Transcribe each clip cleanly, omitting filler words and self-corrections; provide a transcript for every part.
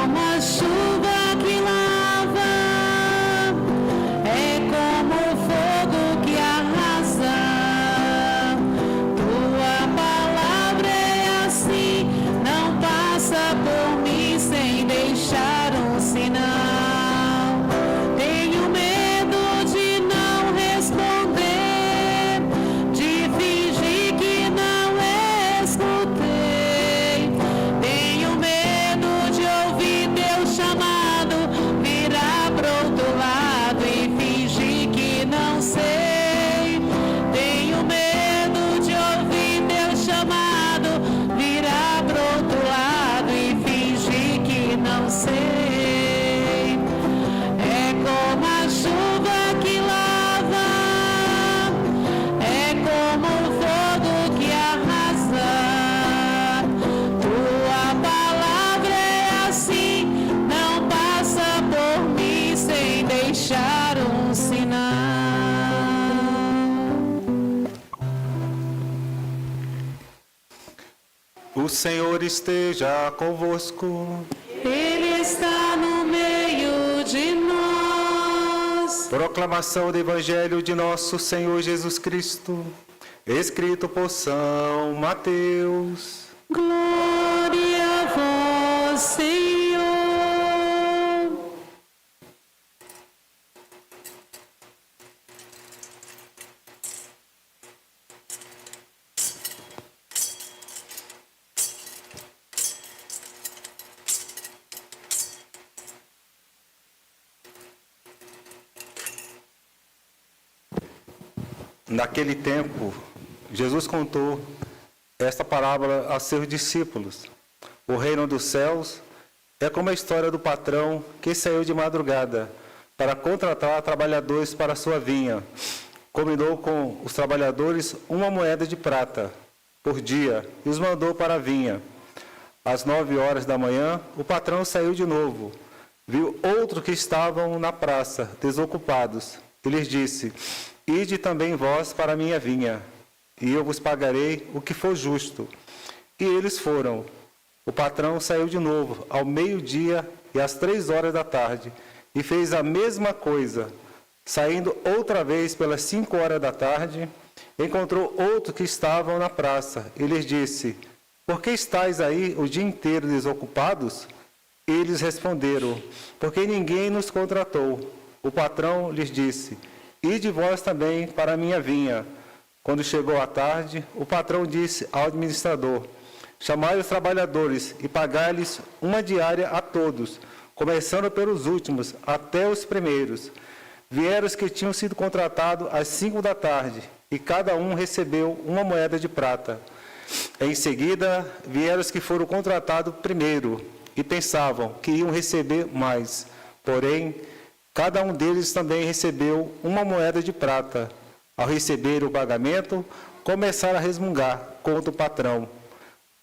como a chuva que lava, é como o fogo que arrasa. Tua palavra é assim, não passa por mim sem deixar um sinal. Tenho medo de não responder, de fingir que não escutei. Tenho medo de ouvir teu chamado, virar pro outro lado e fingir que não sei. Tenho medo de ouvir teu chamado, virar pro outro lado e fingir que não sei. É como a chuva que lava, é como o fogo que arrasa. Tua palavra é assim, não passa por mim sem deixar um sinal. O Senhor esteja convosco. Ele está no meio de nós. Proclamação do Evangelho de nosso Senhor Jesus Cristo, escrito por São Mateus. Glória a vós, Senhor. Naquele tempo, Jesus contou esta parábola a seus discípulos. O reino dos céus é como a história do patrão que saiu de madrugada para contratar trabalhadores para a sua vinha. Combinou com os trabalhadores 1 moeda de prata por dia e os mandou para a vinha. Às 9 horas da manhã, o patrão saiu de novo. Viu outros que estavam na praça, desocupados, e lhes disse: Ide também vós para a minha vinha, e eu vos pagarei o que for justo. E eles foram. O patrão saiu de novo, ao meio-dia e às 3 horas da tarde, e fez a mesma coisa. Saindo outra vez pelas 5 horas da tarde, encontrou outros que estavam na praça, e lhes disse: Por que estáis aí o dia inteiro desocupados? Eles responderam: Porque ninguém nos contratou. O patrão lhes disse: Ide vós também para a minha vinha. Quando chegou a tarde, o patrão disse ao administrador: Chamai os trabalhadores e pagai-lhes uma diária a todos, começando pelos últimos até os primeiros. Vieram os que tinham sido contratados às 5 da tarde, e cada um recebeu 1 moeda de prata. Em seguida, vieram os que foram contratados primeiro, e pensavam que iam receber mais. Porém, cada um deles também recebeu 1 moeda de prata. Ao receber o pagamento, começaram a resmungar contra o patrão.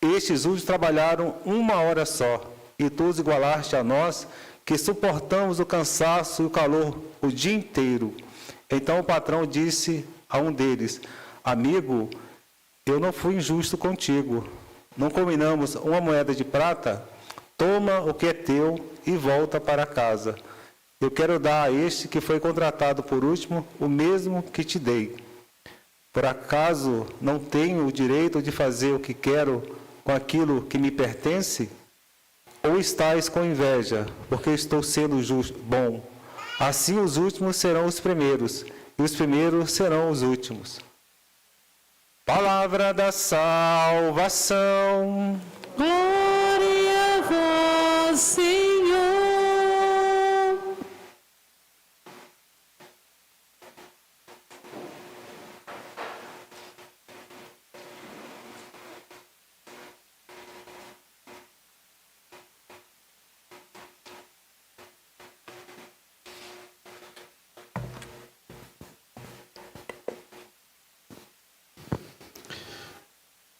Estes últimos trabalharam 1 hora só, e tu os igualaste a nós, que suportamos o cansaço e o calor o dia inteiro. Então o patrão disse a um deles: Amigo, eu não fui injusto contigo. Não combinamos 1 moeda de prata? Toma o que é teu e volta para casa. Eu quero dar a este que foi contratado por último o mesmo que te dei. Por acaso não tenho o direito de fazer o que quero com aquilo que me pertence? Ou estáis com inveja, porque estou sendo bom? Assim os últimos serão os primeiros, e os primeiros serão os últimos. Palavra da salvação. Glória a vós, Senhor.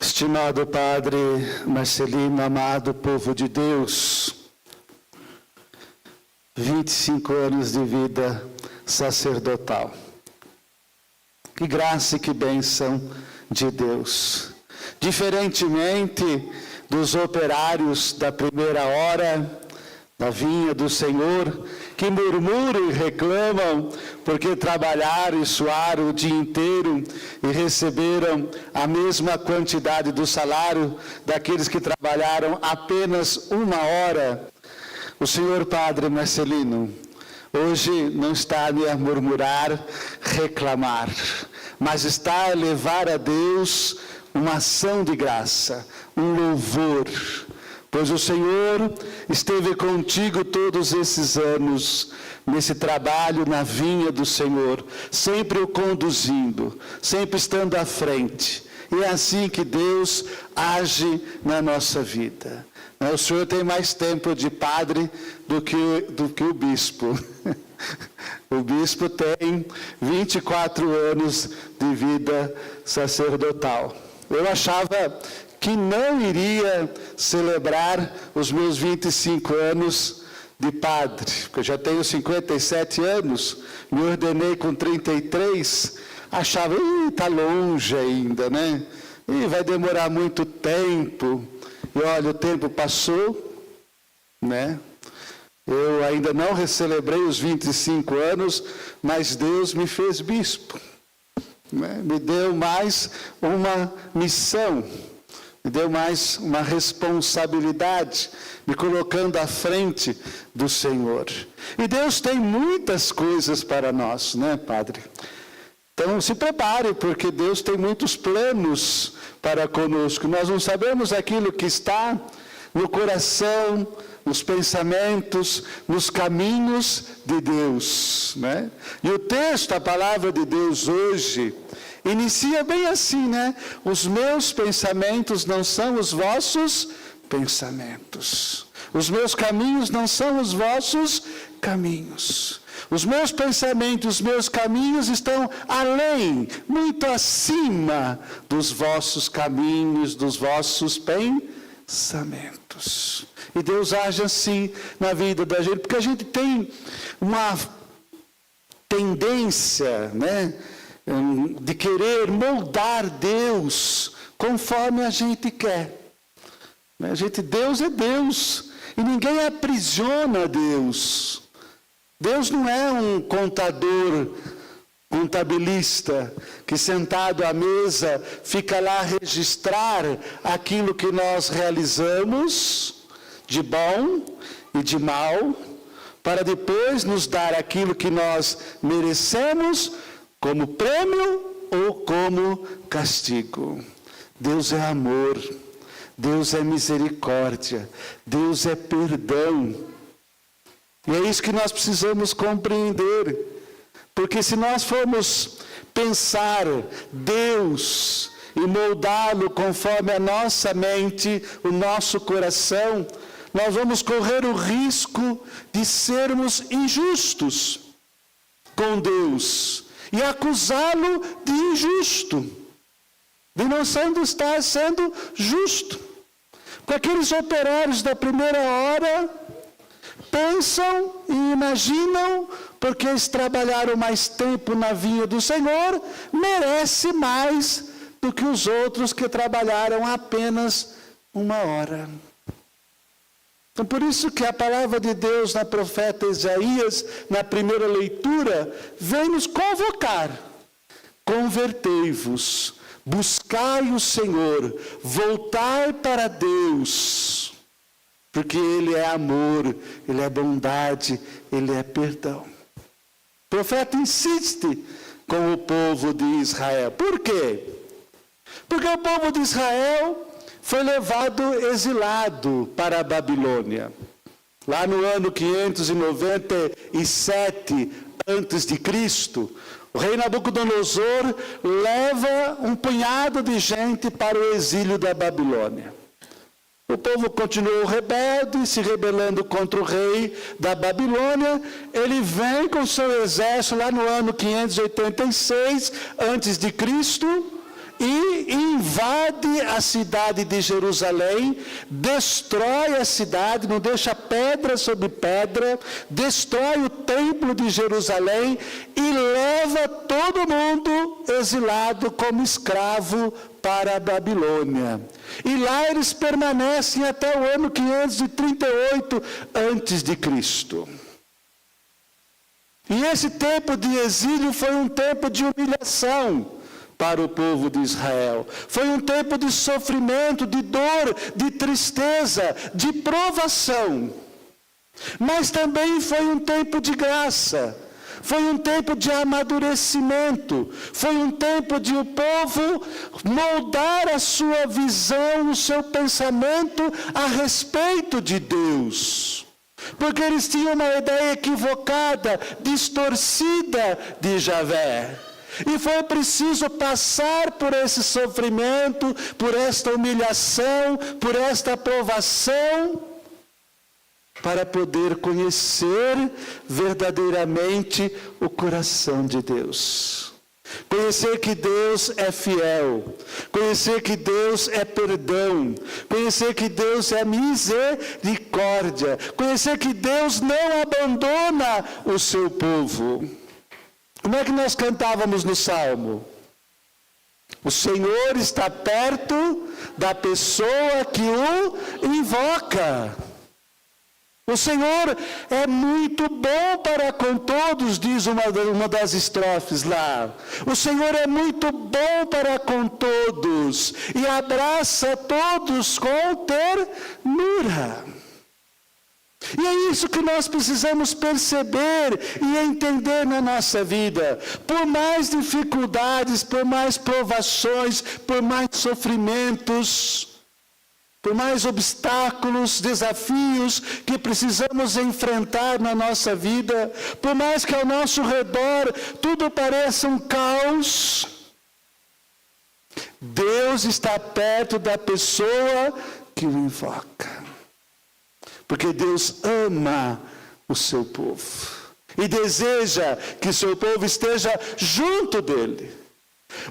Estimado Padre Marcelino, amado povo de Deus, 25 anos de vida sacerdotal. Que graça e que bênção de Deus. Diferentemente dos operários da primeira hora, da vinha do Senhor, que murmuram e reclamam porque trabalharam e suaram o dia inteiro e receberam a mesma quantidade do salário daqueles que trabalharam apenas 1 hora. O senhor Padre Marcelino hoje não está ali a murmurar, reclamar, mas está a levar a Deus uma ação de graça, um louvor, pois o Senhor esteve contigo todos esses anos, nesse trabalho na vinha do Senhor, sempre o conduzindo, sempre estando à frente. E é assim que Deus age na nossa vida. O Senhor tem mais tempo de padre do que o bispo. O bispo tem 24 anos de vida sacerdotal. Eu achava que não iria celebrar os meus 25 anos de padre, porque eu já tenho 57 anos, me ordenei com 33, achava, está longe ainda, né? Vai demorar muito tempo. E olha, o tempo passou, né? Eu ainda não celebrei os 25 anos, mas Deus me fez bispo. Me deu mais uma missão, me deu mais uma responsabilidade, me colocando à frente do Senhor. E Deus tem muitas coisas para nós, né, Padre? Então se prepare, porque Deus tem muitos planos para conosco. Nós não sabemos aquilo que está no coração, nos pensamentos, nos caminhos de Deus, né? E o texto, a palavra de Deus hoje, inicia bem assim, né? Os meus pensamentos não são os vossos pensamentos. Os meus caminhos não são os vossos caminhos. Os meus pensamentos, os meus caminhos estão além, muito acima dos vossos caminhos, dos vossos pensamentos. E Deus age assim na vida da gente, porque a gente tem uma tendência, né, de querer moldar Deus conforme a gente quer. Deus é Deus, e ninguém aprisiona Deus. Deus não é um contabilista, que sentado à mesa fica lá a registrar aquilo que nós realizamos, de bom e de mal, para depois nos dar aquilo que nós merecemos como prêmio ou como castigo. Deus é amor, Deus é misericórdia, Deus é perdão. E é isso que nós precisamos compreender, porque se nós formos pensar Deus e moldá-lo conforme a nossa mente, o nosso coração, nós vamos correr o risco de sermos injustos com Deus e acusá-lo de injusto, de não estar sendo justo. Com aqueles operários da primeira hora, pensam e imaginam, porque eles trabalharam mais tempo na vinha do Senhor, merece mais do que os outros que trabalharam apenas 1 hora. Então, por isso que a palavra de Deus na profeta Isaías, na primeira leitura, vem nos convocar. Convertei-vos, buscai o Senhor, voltai para Deus, porque Ele é amor, Ele é bondade, Ele é perdão. O profeta insiste com o povo de Israel. Por quê? Porque o povo de Israel foi levado exilado para a Babilônia. Lá no ano 597 a.C., o rei Nabucodonosor leva um punhado de gente para o exílio da Babilônia. O povo continuou rebelde, se rebelando contra o rei da Babilônia. Ele vem com seu exército lá no ano 586 a.C., e invade a cidade de Jerusalém, destrói a cidade, não deixa pedra sobre pedra, destrói o templo de Jerusalém e leva todo mundo exilado como escravo para a Babilônia. E lá eles permanecem até o ano 538 a.C. E esse tempo de exílio foi um tempo de humilhação para o povo de Israel. Foi um tempo de sofrimento, de dor, de tristeza, de provação. Mas também foi um tempo de graça. Foi um tempo de amadurecimento. Foi um tempo de o povo moldar a sua visão, o seu pensamento a respeito de Deus. Porque eles tinham uma ideia equivocada, distorcida de Javé. E foi preciso passar por esse sofrimento, por esta humilhação, por esta provação, para poder conhecer verdadeiramente o coração de Deus. Conhecer que Deus é fiel, conhecer que Deus é perdão, conhecer que Deus é misericórdia, conhecer que Deus não abandona o seu povo. Como é que nós cantávamos no Salmo? O Senhor está perto da pessoa que o invoca. O Senhor é muito bom para com todos, diz uma das estrofes lá. O Senhor é muito bom para com todos e abraça todos com ternura. E é isso que nós precisamos perceber e entender na nossa vida. Por mais dificuldades, por mais provações, por mais sofrimentos, por mais obstáculos, desafios que precisamos enfrentar na nossa vida, por mais que ao nosso redor tudo pareça um caos, Deus está perto da pessoa que o invoca. Porque Deus ama o seu povo e deseja que o seu povo esteja junto dele.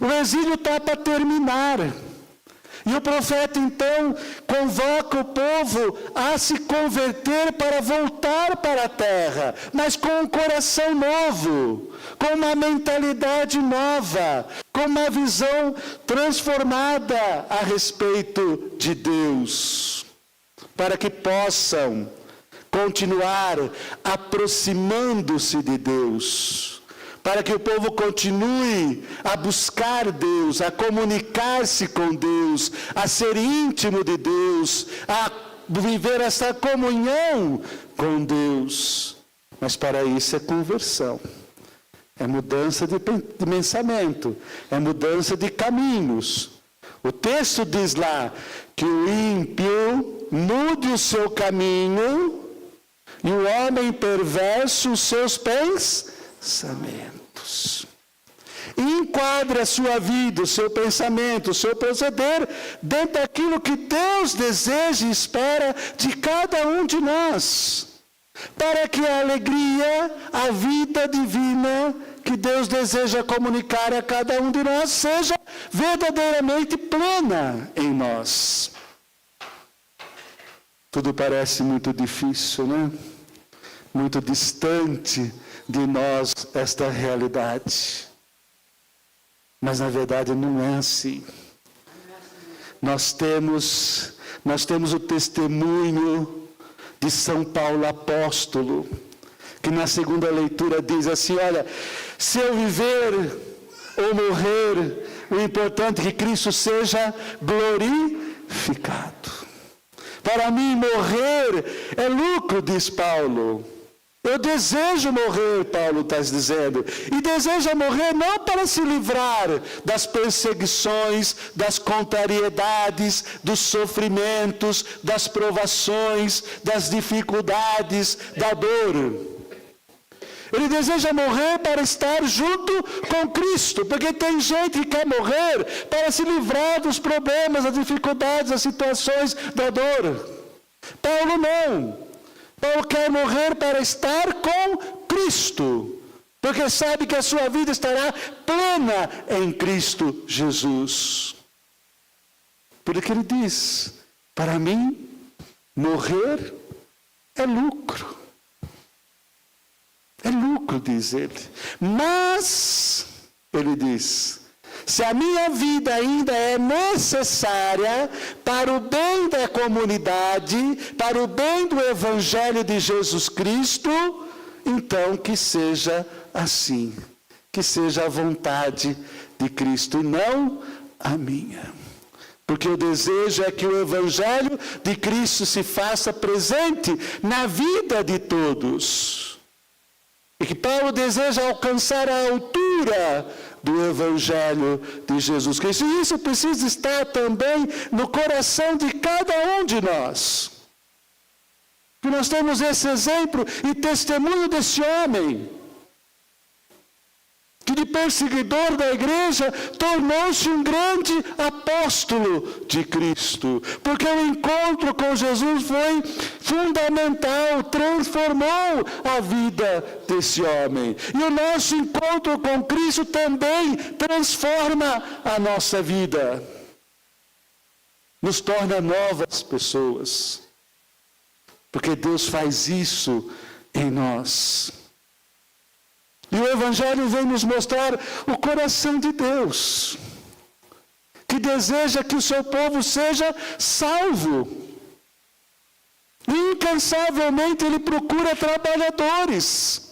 O exílio está para terminar. E o profeta então convoca o povo a se converter para voltar para a terra, mas com um coração novo, com uma mentalidade nova, com uma visão transformada a respeito de Deus, para que possam continuar aproximando-se de Deus, para que o povo continue a buscar Deus, a comunicar-se com Deus, a ser íntimo de Deus, a viver essa comunhão com Deus. Mas para isso é conversão, é mudança de pensamento, é mudança de caminhos. O texto diz lá que o ímpio mude o seu caminho e o homem perverso os seus pensamentos. E enquadre a sua vida, o seu pensamento, o seu proceder dentro daquilo que Deus deseja e espera de cada um de nós, para que a alegria, a vida divina que Deus deseja comunicar a cada um de nós seja verdadeiramente plena em nós. Tudo parece muito difícil, né? Muito distante de nós esta realidade. Mas na verdade não é assim. Nós temos o testemunho de São Paulo apóstolo, que na segunda leitura diz assim: olha, se eu viver ou morrer, o importante é que Cristo seja glorificado. Para mim morrer é lucro, diz Paulo. Eu desejo morrer, Paulo está dizendo, e deseja morrer não para se livrar das perseguições, das contrariedades, dos sofrimentos, das provações, das dificuldades, da dor. Ele deseja morrer para estar junto com Cristo, porque tem gente que quer morrer para se livrar dos problemas, das dificuldades, das situações da dor. Paulo não. Paulo quer morrer para estar com Cristo, porque sabe que a sua vida estará plena em Cristo Jesus. Por isso que ele diz, para mim, morrer é lucro. É lucro, diz ele. Mas, ele diz, se a minha vida ainda é necessária para o bem da comunidade, para o bem do Evangelho de Jesus Cristo, então que seja assim. Que seja a vontade de Cristo e não a minha. Porque o desejo é que o Evangelho de Cristo se faça presente na vida de todos. E que Paulo deseja alcançar a altura do Evangelho de Jesus Cristo. E isso precisa estar também no coração de cada um de nós. Que nós temos esse exemplo e testemunho desse homem, que de perseguidor da igreja tornou-se um grande apóstolo de Cristo, porque o encontro com Jesus foi fundamental, transformou a vida desse homem. E o nosso encontro com Cristo também transforma a nossa vida, nos torna novas pessoas, porque Deus faz isso em nós. E o Evangelho vem nos mostrar o coração de Deus, que deseja que o seu povo seja salvo. E incansavelmente Ele procura trabalhadores.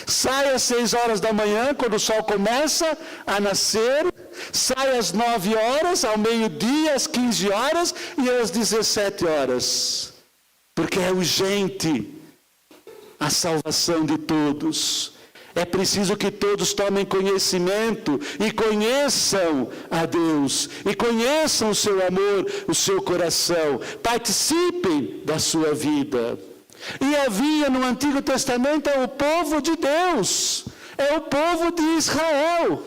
Sai às 6 horas da manhã, quando o sol começa a nascer, sai às 9 horas, ao meio-dia, às 15 horas e às 17 horas. Porque é urgente a salvação de todos. É preciso que todos tomem conhecimento e conheçam a Deus, e conheçam o seu amor, o seu coração, participem da sua vida. E havia no Antigo Testamento o povo de Deus, é o povo de Israel.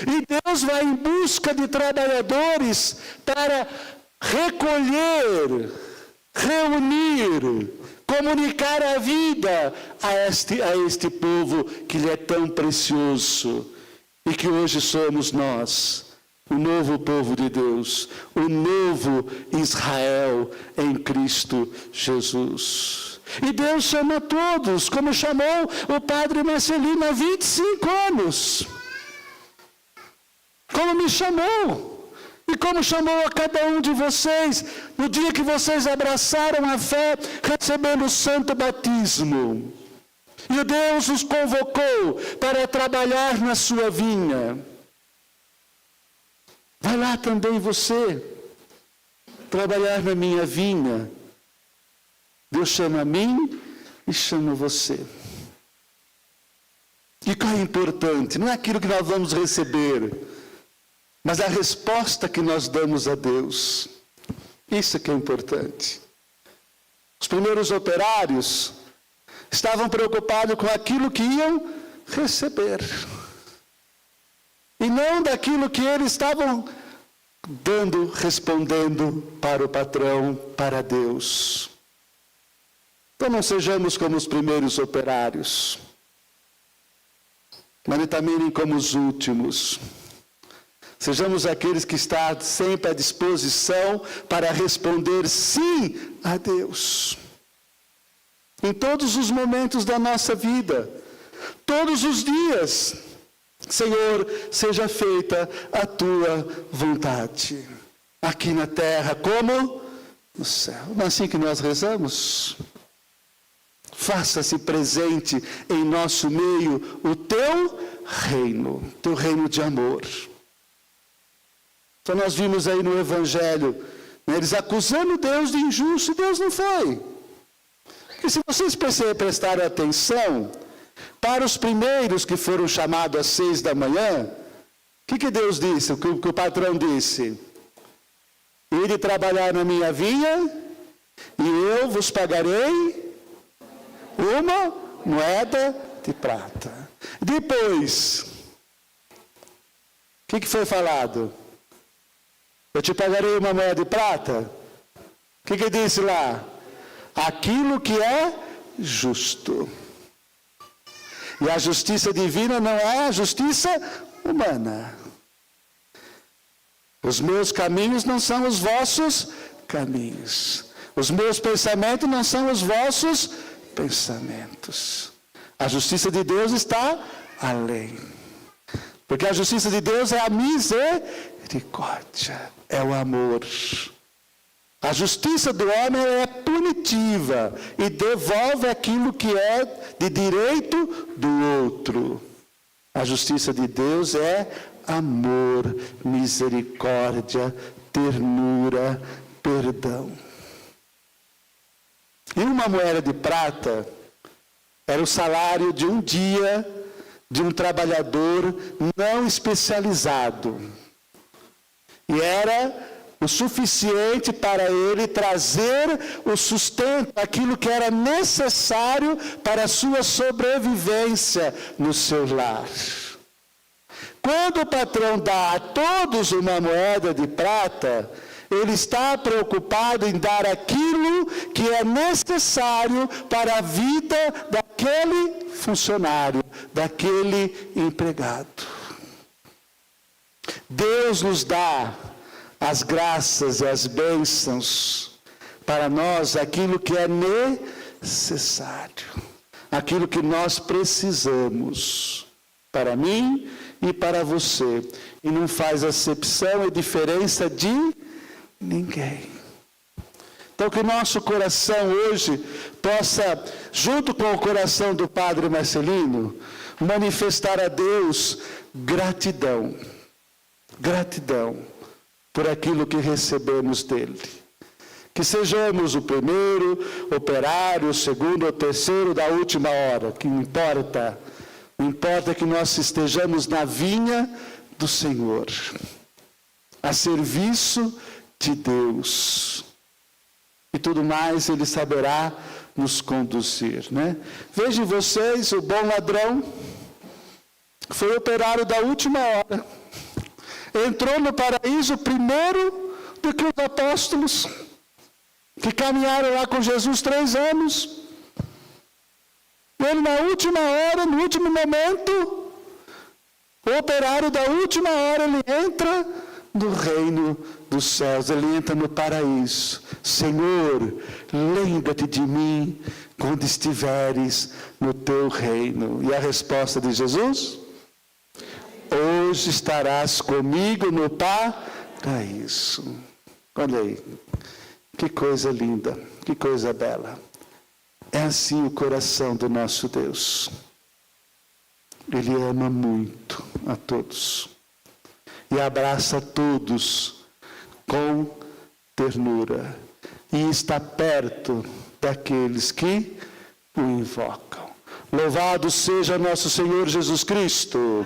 E Deus vai em busca de trabalhadores para recolher, reunir, comunicar a vida a este povo que lhe é tão precioso e que hoje somos nós, o novo povo de Deus, o novo Israel em Cristo Jesus. E Deus chama todos, como chamou o padre Marcelino há 25 anos. Como me chamou. E como chamou a cada um de vocês, no dia que vocês abraçaram a fé, recebendo o santo batismo. E Deus os convocou para trabalhar na sua vinha. Vai lá também você, trabalhar na minha vinha. Deus chama a mim e chama você. E qual é importante? Não é aquilo que nós vamos receber, mas a resposta que nós damos a Deus. Isso que é importante. Os primeiros operários estavam preocupados com aquilo que iam receber. E não daquilo que eles estavam dando, respondendo para o patrão, para Deus. Então não sejamos como os primeiros operários, mas também nem como os últimos. Sejamos aqueles que estão sempre à disposição para responder sim a Deus. Em todos os momentos da nossa vida, todos os dias, Senhor, seja feita a tua vontade, aqui na terra como no céu. Não é assim que nós rezamos? Faça-se presente em nosso meio o teu reino de amor. Então nós vimos aí no Evangelho, eles acusando Deus de injusto, e Deus não foi. E se vocês prestarem atenção, para os primeiros que foram chamados às 6 da manhã, o que Deus disse, o que o patrão disse? Ide trabalhar na minha vinha, e eu vos pagarei uma moeda de prata. Depois, o que foi falado? Eu te pagarei uma moeda de prata? O que disse lá? Aquilo que é justo. E a justiça divina não é a justiça humana. Os meus caminhos não são os vossos caminhos. Os meus pensamentos não são os vossos pensamentos. A justiça de Deus está além. Porque a justiça de Deus é a misericórdia, é o amor. A justiça do homem é punitiva e devolve aquilo que é de direito do outro. A justiça de Deus é amor, misericórdia, ternura, perdão. E uma moeda de prata era o salário de um dia de um trabalhador não especializado. E era o suficiente para ele trazer o sustento, aquilo que era necessário para a sua sobrevivência no seu lar. Quando o patrão dá a todos uma moeda de prata, ele está preocupado em dar aquilo que é necessário para a vida daquele funcionário, daquele empregado. Deus nos dá as graças e as bênçãos para nós, aquilo que é necessário, aquilo que nós precisamos, para mim e para você. E não faz acepção e diferença de ninguém. Então que nosso coração hoje possa, junto com o coração do Padre Marcelino, manifestar a Deus gratidão. Gratidão por aquilo que recebemos dele. Que sejamos o primeiro operário, o segundo ou terceiro da última hora, que não importa. O importa é que nós estejamos na vinha do Senhor, a serviço de Deus. E tudo mais Ele saberá nos conduzir, né? Vejam vocês, o bom ladrão foi operário da última hora. Entrou no paraíso primeiro do que os apóstolos, que caminharam lá com Jesus 3 anos. Ele na última hora, no último momento, o operário da última hora, ele entra no reino dos céus, ele entra no paraíso. Senhor, lembra-te de mim quando estiveres no teu reino. E a resposta de Jesus? Hoje estarás comigo no paraíso. Olha aí, que coisa linda, que coisa bela. É assim o coração do nosso Deus. Ele ama muito a todos. E abraça a todos com ternura. E está perto daqueles que o invocam. Louvado seja nosso Senhor Jesus Cristo.